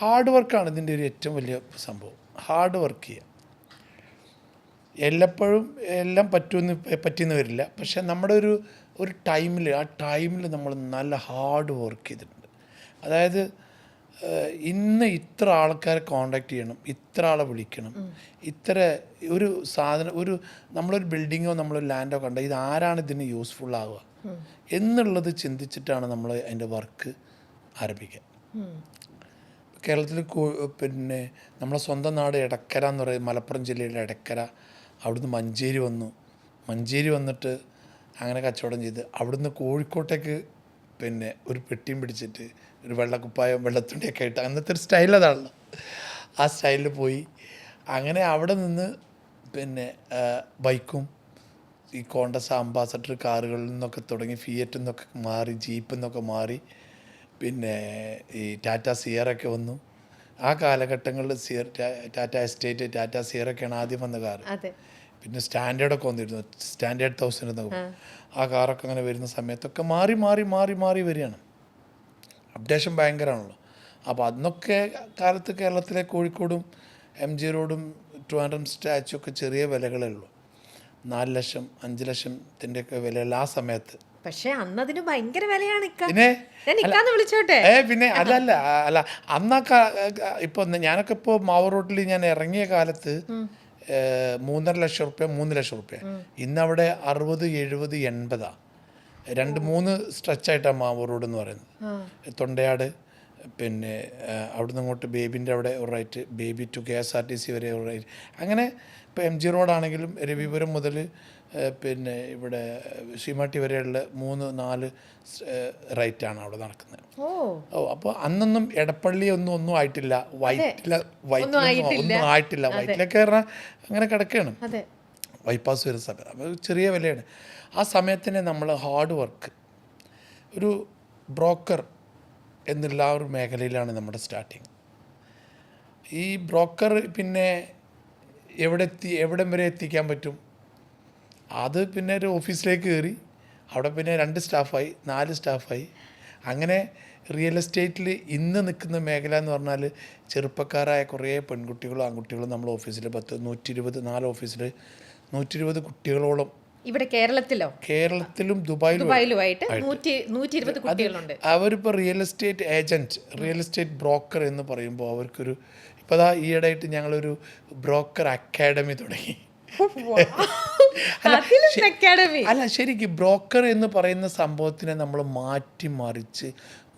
Hard വർക്കാണ് ഇതിൻ്റെ ഒരു ഏറ്റവും വലിയ സംഭവം. ഹാർഡ് വർക്ക് ചെയ്യുക. എല്ലപ്പോഴും എല്ലാം പറ്റിയെന്ന് വരില്ല. പക്ഷേ നമ്മുടെ ഒരു ടൈമിൽ നമ്മൾ നല്ല ഹാർഡ് വർക്ക് ചെയ്തിട്ടുണ്ട്. അതായത് ഇന്ന് ഇത്ര ആൾക്കാരെ കോണ്ടാക്ട് ചെയ്യണം, ഇത്ര ആളെ വിളിക്കണം, ഇത്ര ഒരു സാധനം, നമ്മളൊരു ബിൽഡിങ്ങോ നമ്മളൊരു ലാൻഡോ കണ്ട ഇത് ആരാണ് ഇതിന് യൂസ്ഫുൾ ആവുക എന്നുള്ളത് ചിന്തിച്ചിട്ടാണ് നമ്മൾ അതിൻ്റെ വർക്ക് ആരംഭിക്കുക. കേരളത്തിൽ പിന്നെ നമ്മളെ സ്വന്തം നാട് എടക്കര എന്ന് പറയുന്നത് മലപ്പുറം ജില്ലയിലെ എടക്കര. അവിടുന്ന് മഞ്ചേരി വന്നിട്ട് അങ്ങനെ കച്ചവടം ചെയ്ത് അവിടുന്ന് കോഴിക്കോട്ടേക്ക് പിന്നെ ഒരു പെട്ടിയും പിടിച്ചിട്ട് ഒരു വെള്ളക്കുപ്പായം വെള്ളത്തുണ്ടിയൊക്കെ ആയിട്ട് അന്നത്തെ ഒരു സ്റ്റൈൽ അതാണല്ലോ, ആ സ്റ്റൈലിൽ പോയി. അങ്ങനെ അവിടെ നിന്ന് പിന്നെ ബൈക്കും ഈ കോണ്ടസ് അംബാസഡർ കാറുകളിൽ നിന്നൊക്കെ തുടങ്ങി ഫിയറ്റിൽ നിന്നൊക്കെ മാറി ജീപ്പിൽ നിന്നൊക്കെ മാറി പിന്നെ ഈ ടാറ്റ സിയറൊക്കെ വന്നു. ആ കാലഘട്ടങ്ങളിൽ ടാറ്റ എസ്റ്റേറ്റ്, ടാറ്റ സിയറൊക്കെയാണ് ആദ്യം വന്ന കാറ്. പിന്നെ സ്റ്റാൻഡേർഡൊക്കെ വന്നിരുന്നു, സ്റ്റാൻഡേർഡ് 1000 എന്നൊക്കെ. ആ കാറൊക്കെ അങ്ങനെ വരുന്ന സമയത്തൊക്കെ മാറി വരികയാണ്. അപ്ഡേഷൻ ഭയങ്കരമാണല്ലോ. അപ്പോൾ അന്നൊക്കെ കാലത്ത് കേരളത്തിലെ കോഴിക്കോടും MG റോഡും ട്രിവാൻഡ്രം സ്റ്റാച്ചു ഒക്കെ ചെറിയ വിലകളേ ഉള്ളൂ. 4 ലക്ഷം 5 ലക്ഷത്തിൻ്റെയൊക്കെ വിലയുള്ള ആ സമയത്ത്. പക്ഷേ അന്നതിന് ഭയങ്കര വിലയാണ്. പിന്നെ അല്ല അന്നൊക്കെ ഇപ്പോൾ ഞാനൊക്കെ ഇപ്പോൾ മാവൂർ റോട്ടിൽ ഞാൻ ഇറങ്ങിയ കാലത്ത് 3.5 ലക്ഷം റുപ്യ 3 ലക്ഷം റുപ്യ. ഇന്നവിടെ 60, 70, 80 2-3 സ്ട്രെച്ചായിട്ടാണ് മാവൂർ റോഡ് എന്ന് പറയുന്നത്. തൊണ്ടയാട് പിന്നെ അവിടുന്ന് അങ്ങോട്ട് ബേബിൻ്റെ അവിടെ ഒരു റൈറ്റ്, ബേബി ടു KSRTC വരെ ഒരു റൈറ്റ്. അങ്ങനെ ഇപ്പോൾ MG റോഡാണെങ്കിലും രവിപുരം മുതൽ പിന്നെ ഇവിടെ ശ്രീമാട്ടി വരെയുള്ള 3-4 റൈറ്റാണ് അവിടെ നടക്കുന്നത്. അപ്പോൾ അന്നൊന്നും എടപ്പള്ളി ഒന്നും ആയിട്ടില്ല, ഒന്നും ആയിട്ടില്ല. വൈറ്റിലൊക്കെ പറഞ്ഞാൽ അങ്ങനെ കിടക്കുകയാണ്, ബൈപ്പാസ് വരുന്ന സമയത്ത്. അപ്പോൾ ചെറിയ വിലയാണ്. ആ സമയത്തിന് നമ്മൾ ഹാർഡ് വർക്ക്, ഒരു ബ്രോക്കർ എന്നുള്ള ആ ഒരു മേഖലയിലാണ് നമ്മുടെ സ്റ്റാർട്ടിങ്. ഈ ബ്രോക്കർ പിന്നെ എവിടം വരെ എത്തിക്കാൻ പറ്റും? അത് പിന്നെ ഒരു ഓഫീസിലേക്ക് കയറി അവിടെ പിന്നെ 2 സ്റ്റാഫായി 4 സ്റ്റാഫായി. അങ്ങനെ റിയൽ എസ്റ്റേറ്റിൽ ഇന്ന് നിൽക്കുന്ന മേഖല എന്ന് പറഞ്ഞാൽ ചെറുപ്പക്കാരായ കുറേ പെൺകുട്ടികളും ആൺകുട്ടികളും നമ്മൾ ഓഫീസിൽ 120 ഓഫീസിൽ 120 കുട്ടികളോളം ഇവിടെ കേരളത്തിലും ദുബായിലുമായിട്ട് കുട്ടികളുണ്ട്. അവരിപ്പോൾ real estate agent, real estate broker എന്ന് പറയുമ്പോൾ അവർക്കൊരു ഇപ്പോൾ ഈയിടെയായിട്ട് ഞങ്ങളൊരു ബ്രോക്കർ അക്കാഡമി തുടങ്ങി. അല്ല ശരിക്കും ബ്രോക്കർ എന്ന് പറയുന്ന സംഭവത്തിനെ നമ്മൾ മാറ്റിമറിച്ച്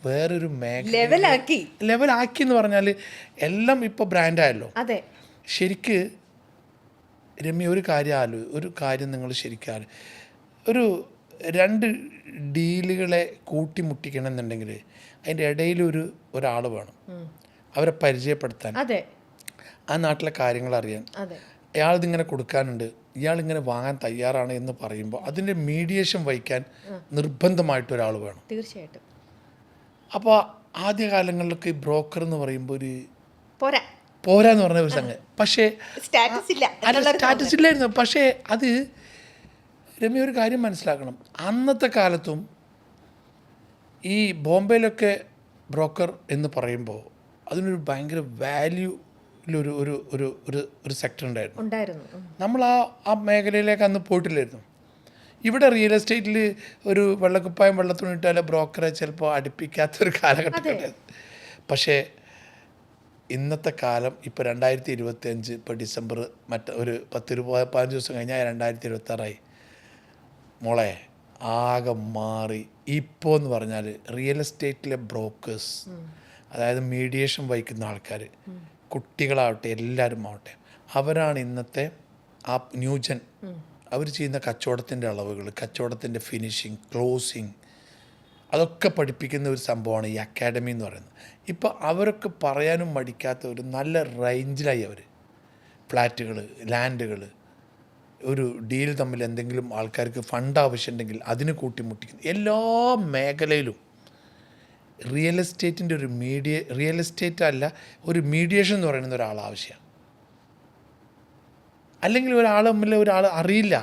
വേറൊരു ലെവലാക്കി എന്ന് പറഞ്ഞാൽ എല്ലാം ഇപ്പോൾ ബ്രാൻഡായല്ലോ. ശരിക്ക് രമ്യ ഒരു കാര്യം നിങ്ങൾ ശരിക്കും ഒരു 2 ഡീലുകളെ കൂട്ടിമുട്ടിക്കണം എന്നുണ്ടെങ്കിൽ അതിൻ്റെ ഇടയിൽ ഒരാൾ വേണം, അവരെ പരിചയപ്പെടുത്താൻ, ആ നാട്ടിലെ കാര്യങ്ങൾ അറിയാൻ. അയാളിതിങ്ങനെ കൊടുക്കാനുണ്ട്, ഇയാളിങ്ങനെ വാങ്ങാൻ തയ്യാറാണ് എന്ന് പറയുമ്പോൾ അതിൻ്റെ മീഡിയേഷൻ വഹിക്കാൻ നിർബന്ധമായിട്ടൊരാൾ വേണം. തീർച്ചയായിട്ടും. അപ്പോൾ ആദ്യകാലങ്ങളിലൊക്കെ ഈ ബ്രോക്കർ എന്ന് പറയുമ്പോൾ ഒരു പോരാന്ന് പറഞ്ഞ ഒരു സംഗതി. പക്ഷേ സ്റ്റാറ്റസ് ഇല്ലായിരുന്നു. പക്ഷേ അത് രമ്യ ഒരു കാര്യം മനസ്സിലാക്കണം, അന്നത്തെ കാലത്തും ഈ ബോംബെയിലൊക്കെ ബ്രോക്കർ എന്ന് പറയുമ്പോൾ അതിനൊരു ഭയങ്കര വാല്യൂ ഒരു സെക്ടർ ഉണ്ടായിരുന്നു. നമ്മൾ ആ മേഖലയിലേക്ക് അന്ന് പോയിട്ടില്ലായിരുന്നു. ഇവിടെ റിയൽ എസ്റ്റേറ്റിൽ ഒരു വെള്ളക്കുപ്പായം വെള്ളത്തുണി ഇട്ടാൽ ബ്രോക്കറെ ചിലപ്പോൾ അടുപ്പിക്കാത്തൊരു കാലഘട്ടത്തിലായിരുന്നു. പക്ഷേ ഇന്നത്തെ കാലം ഇപ്പോൾ 2025 ഇപ്പോൾ ഡിസംബർ ഒരു 10-15 ദിവസം കഴിഞ്ഞാൽ 2026 മോളെ ആകെ മാറി. ഇപ്പോൾ എന്ന് പറഞ്ഞാൽ റിയൽ എസ്റ്റേറ്റിലെ ബ്രോക്കേഴ്സ്, അതായത് മീഡിയേഷൻ വഹിക്കുന്ന ആൾക്കാർ, കുട്ടികളാവട്ടെ എല്ലാവരും ആവട്ടെ, അവരാണ് ഇന്നത്തെ ആ ന്യൂജൻ. അവർ ചെയ്യുന്ന കച്ചവടത്തിൻ്റെ അളവുകൾ, കച്ചവടത്തിൻ്റെ ഫിനിഷിങ്, ക്ലോസിങ്, അതൊക്കെ പഠിപ്പിക്കുന്ന ഒരു സംഭവമാണ് ഈ അക്കാഡമി എന്ന് പറയുന്നത്. ഇപ്പോൾ അവരൊക്കെ പറയാനും മടിക്കാത്ത ഒരു നല്ല റേഞ്ചിലായി അവർ. ഫ്ലാറ്റുകൾ, ലാൻഡുകൾ, ഒരു ഡീൽ തമ്മിൽ എന്തെങ്കിലും ആൾക്കാർക്ക് ഫണ്ട് ആവശ്യമുണ്ടെങ്കിൽ അതിന് കൂട്ടിമുട്ടിക്കുന്നു. എല്ലാ മേഖലയിലും റിയൽ എസ്റ്റേറ്റിൻ്റെ റിയൽ എസ്റ്റേറ്റ് അല്ല, ഒരു മീഡിയേഷൻ എന്ന് പറയുന്ന ഒരാൾ ആവശ്യമാണ്. അല്ലെങ്കിൽ ഒരാൾ അറിയില്ല,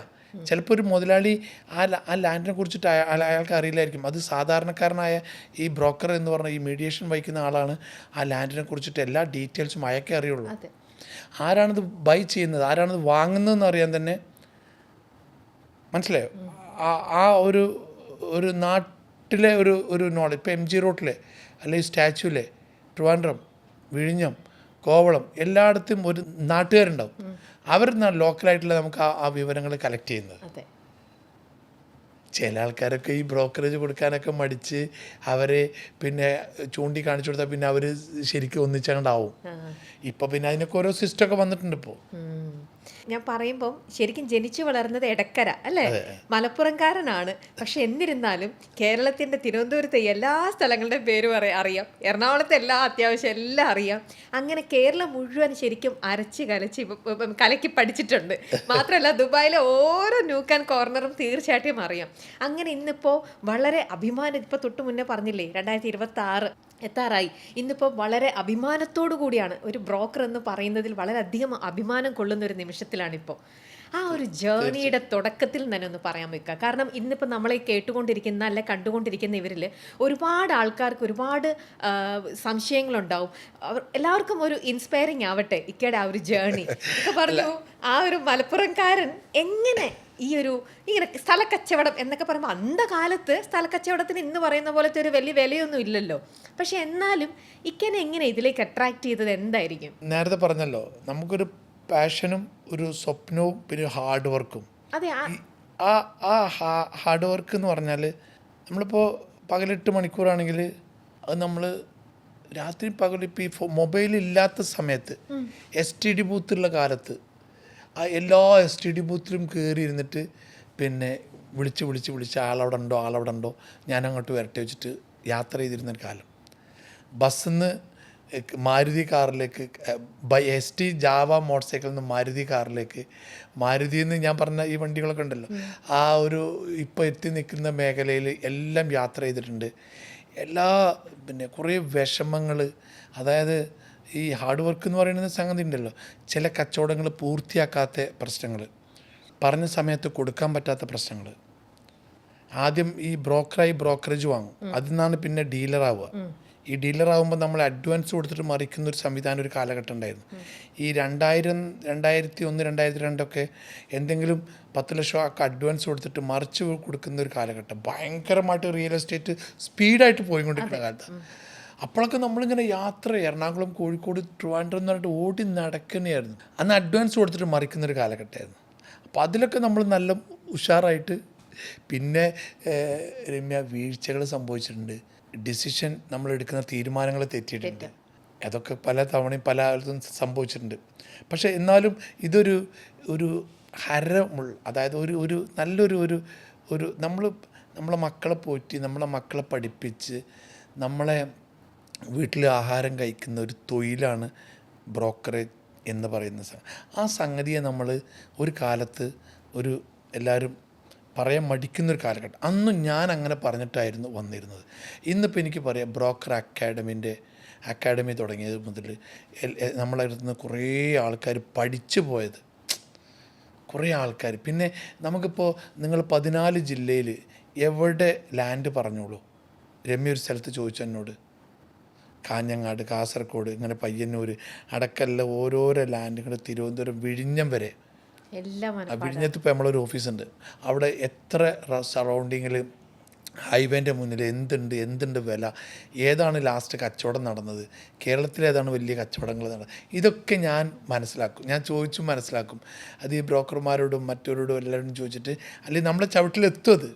ചിലപ്പോൾ ഒരു മുതലാളി ആ ലാൻഡിനെ കുറിച്ചിട്ട് അയാൾക്ക് അറിയില്ലായിരിക്കും. അത് സാധാരണക്കാരനായ ഈ ബ്രോക്കർ എന്ന് പറഞ്ഞ ഈ മീഡിയേഷൻ വഹിക്കുന്ന ആളാണ് ആ ലാൻഡിനെ കുറിച്ചിട്ട് എല്ലാ ഡീറ്റെയിൽസും അയാൾക്കേ അറിയുള്ളൂ. ആരാണത് ബൈ ചെയ്യുന്നത്, ആരാണത് വാങ്ങുന്നതെന്ന് അറിയാൻ തന്നെ മനസ്സിലായോ? ആ ഒരു നാട്ടിലെ ഒരു നോളജ്. ഇപ്പോൾ MG റോട്ടിലെ അല്ലെങ്കിൽ സ്റ്റാച്യൂലെ ട്രിവാൻഡ്രം, വിഴിഞ്ഞം, കോവളം എല്ലായിടത്തും ഒരു നാട്ടുകാരുണ്ടാവും. അവർ ലോക്കലായിട്ടുള്ള നമുക്ക് ആ വിവരങ്ങൾ കളക്ട് ചെയ്യുന്നത്. ചില ആൾക്കാരൊക്കെ ഈ ബ്രോക്കറേജ് കൊടുക്കാനൊക്കെ മടിച്ച് അവരെ പിന്നെ ചൂണ്ടിക്കാണിച്ചു കൊടുത്താൽ പിന്നെ അവർ ശരിക്കും ഒന്നിച്ചങ്ങണ്ടാവും. ഇപ്പം പിന്നെ അതിനൊക്കെ ഓരോ സിസ്റ്റമൊക്കെ വന്നിട്ടുണ്ട് ഇപ്പോൾ. ഞാൻ പറയുമ്പം ശരിക്കും ജനിച്ചു വളർന്നത് എടക്കര അല്ലേ, മലപ്പുറംകാരനാണ്. പക്ഷെ എന്നിരുന്നാലും കേരളത്തിൻ്റെ തിരുവനന്തപുരത്തെ എല്ലാ സ്ഥലങ്ങളുടെയും പേര് അറിയാം, എറണാകുളത്തെ അത്യാവശ്യം എല്ലാം അറിയാം. അങ്ങനെ കേരളം മുഴുവൻ ശരിക്കും അരച്ച് കലക്കി പഠിച്ചിട്ടുണ്ട്. മാത്രമല്ല ദുബായിലെ ഓരോ ന്യൂക്ക് ആൻഡ് കോർണറും തീർച്ചയായിട്ടും അറിയാം. അങ്ങനെ ഇന്നിപ്പോൾ വളരെ അഭിമാനം, ഇപ്പോൾ തൊട്ട് മുന്നേ പറഞ്ഞില്ലേ 2026 എത്താറായി. ഇന്നിപ്പോൾ വളരെ അഭിമാനത്തോടു കൂടിയാണ് ഒരു ബ്രോക്കർ എന്ന് പറയുന്നതിൽ വളരെയധികം അഭിമാനം കൊള്ളുന്ന ഒരു നിമിഷത്തിലാണിപ്പോൾ. ആ ഒരു ജേർണിയുടെ തുടക്കത്തിൽ തന്നെ ഒന്ന് പറയാൻ വെക്കുക. കാരണം ഇന്നിപ്പോൾ നമ്മളെ കേട്ടുകൊണ്ടിരിക്കുന്ന അല്ലെ കണ്ടുകൊണ്ടിരിക്കുന്ന ഇവരിൽ ഒരുപാട് ആൾക്കാർക്ക് ഒരുപാട് സംശയങ്ങളുണ്ടാവും. എല്ലാവർക്കും ഒരു ഇൻസ്പയറിങ് ആവട്ടെ ഇക്കയുടെ ആ ഒരു ജേർണി. ഇപ്പൊ പറഞ്ഞു ആ ഒരു മലപ്പുറംകാരൻ എങ്ങനെ ഇങ്ങനെ സ്ഥലക്കച്ചവടം എന്നൊക്കെ പറയുമ്പോൾ അന്ധകാലത്ത് സ്ഥലക്കച്ചവടത്തിന് ഇന്ന് പറയുന്ന പോലത്തെ ഒരു വലിയ വിലയൊന്നും ഇല്ലല്ലോ. പക്ഷെ എന്നാലും ഇക്കനെ എങ്ങനെ ഇതിലേക്ക് അട്രാക്ട് ചെയ്തത് എന്തായിരിക്കും? നേരത്തെ പറഞ്ഞല്ലോ, നമുക്കൊരു പാഷനും ഒരു സ്വപ്നവും പിന്നെ ഹാർഡ് വർക്കും. അതെ, ആ ഹാർഡ് വർക്ക് എന്ന് പറഞ്ഞാൽ നമ്മളിപ്പോൾ 8 മണിക്കൂറാണെങ്കിൽ അത് നമ്മൾ രാത്രി പകലിപ്പോൾ ഈ മൊബൈൽ ഇല്ലാത്ത സമയത്ത് STD ബൂത്തുള്ള കാലത്ത് എല്ലാ STD ബൂത്തിലും കയറി ഇരുന്നിട്ട് പിന്നെ വിളിച്ച് ആളവിടെ ഉണ്ടോ ഞാൻ അങ്ങോട്ട് വരട്ടെ വെച്ചിട്ട് യാത്ര ചെയ്തിരുന്നൊരു കാലം. ബസ്സിൽ നിന്ന് മാരുതി കാറിലേക്ക്, ST ജാവ മോട്ടോർ സൈക്കിളിൽ നിന്ന് മാരുതി കാറിലേക്ക്, മാരുതിയിൽ നിന്ന് ഞാൻ പറഞ്ഞ ഈ വണ്ടികളൊക്കെ ഉണ്ടല്ലോ, ആ ഒരു ഇപ്പോൾ എത്തി നിൽക്കുന്ന മേഖലയിൽ എല്ലാം യാത്ര ചെയ്തിട്ടുണ്ട്. പിന്നെ കുറേ വിഷമങ്ങൾ, അതായത് ഈ ഹാർഡ് വർക്ക് എന്ന് പറയുന്ന സംഗതി ഉണ്ടല്ലോ, ചില കച്ചവടങ്ങൾ പൂർത്തിയാക്കാത്ത പ്രശ്നങ്ങൾ, പറഞ്ഞ സമയത്ത് കൊടുക്കാൻ പറ്റാത്ത പ്രശ്നങ്ങൾ. ആദ്യം ഈ ബ്രോക്കറേജ് വാങ്ങും, അതിൽ നിന്നാണ് പിന്നെ ഡീലറാവുക. ഈ ഡീലറാകുമ്പോൾ നമ്മൾ അഡ്വാൻസ് കൊടുത്തിട്ട് മറിക്കുന്ന ഒരു സംവിധാനം ഒരു കാലഘട്ടം ഉണ്ടായിരുന്നു. ഈ 2001, 2002 എന്തെങ്കിലും 10 ലക്ഷം ഒക്കെ അഡ്വാൻസ് കൊടുത്തിട്ട് മറിച്ച് കൊടുക്കുന്ന ഒരു കാലഘട്ടം. ഭയങ്കരമായിട്ട് റിയൽ എസ്റ്റേറ്റ് സ്പീഡായിട്ട് പോയിക്കൊണ്ടിരിക്കുന്ന കാലത്ത്. അപ്പോഴൊക്കെ നമ്മളിങ്ങനെ യാത്ര എറണാകുളം, കോഴിക്കോട്, ട്രിവാൻഡ്രം എന്ന് പറഞ്ഞിട്ട് ഓടി നടക്കുന്നതായിരുന്നു. അന്ന് അഡ്വാൻസ് കൊടുത്തിട്ട് മറിക്കുന്നൊരു കാലഘട്ടമായിരുന്നു. അപ്പോൾ അതിലൊക്കെ നമ്മൾ നല്ല ഉഷാറായിട്ട്, പിന്നെ രമ്യ വീഴ്ചകൾ സംഭവിച്ചിട്ടുണ്ട്, ഡിസിഷൻ നമ്മളെടുക്കുന്ന തീരുമാനങ്ങൾ തെറ്റിയിട്ടുണ്ട്. അതൊക്കെ പല തവണയും പല ആളും സംഭവിച്ചിട്ടുണ്ട്. പക്ഷേ എന്നാലും ഇതൊരു ഹരമുള്ള, അതായത് ഒരു നല്ലൊരു നമ്മളെ മക്കളെ പോറ്റി, നമ്മളെ മക്കളെ പഠിപ്പിച്ച്, നമ്മളെ വീട്ടിൽ ആഹാരം കഴിക്കുന്ന ഒരു തൊഴിലാണ് ബ്രോക്കറേജ് എന്ന് പറയുന്ന ആ സംഗതിയെ നമ്മൾ ഒരു കാലത്ത് എല്ലാവരും പറയാൻ മടിക്കുന്നൊരു കാലഘട്ടം. അന്നും ഞാൻ അങ്ങനെ പറഞ്ഞിട്ടായിരുന്നു വന്നിരുന്നത്. ഇന്നിപ്പോൾ എനിക്ക് പറയാം, ബ്രോക്കർ അക്കാഡമി തുടങ്ങിയത് മുതൽ നമ്മളടുത്ത് നിന്ന് കുറേ ആൾക്കാർ പഠിച്ചു പോയത്, കുറേ ആൾക്കാർ. പിന്നെ നമുക്കിപ്പോൾ നിങ്ങൾ 14 ജില്ലയിൽ എവിടെ ലാൻഡ് പറഞ്ഞോളൂ. രമ്യ ഒരു സ്ഥലത്ത് ചോദിച്ചു എന്നോട്, കാഞ്ഞങ്ങാട്, കാസർഗോഡ്, ഇങ്ങനെ പയ്യന്നൂർ അടക്കല്ല ഓരോരോ ലാൻഡുകൾ, തിരുവനന്തപുരം, വിഴിഞ്ഞം വരെ. വിഴിഞ്ഞത്ത് ഇപ്പോൾ നമ്മളൊരു ഓഫീസുണ്ട്. അവിടെ എത്ര സറൗണ്ടിങ്ങിൽ ഹൈവേൻ്റെ മുന്നിൽ എന്തുണ്ട് വില, ഏതാണ് ലാസ്റ്റ് കച്ചവടം നടന്നത്, കേരളത്തിലേതാണ് വലിയ കച്ചവടങ്ങൾ നടന്നത്, ഇതൊക്കെ ഞാൻ മനസ്സിലാക്കും. ഞാൻ ചോദിച്ചും മനസ്സിലാക്കും. അത് ഈ ബ്രോക്കർമാരോടും മറ്റവരോടും എല്ലാവരോടും ചോദിച്ചിട്ട്, അല്ലെങ്കിൽ നമ്മളെ ചവിട്ടിലെത്തും അത്.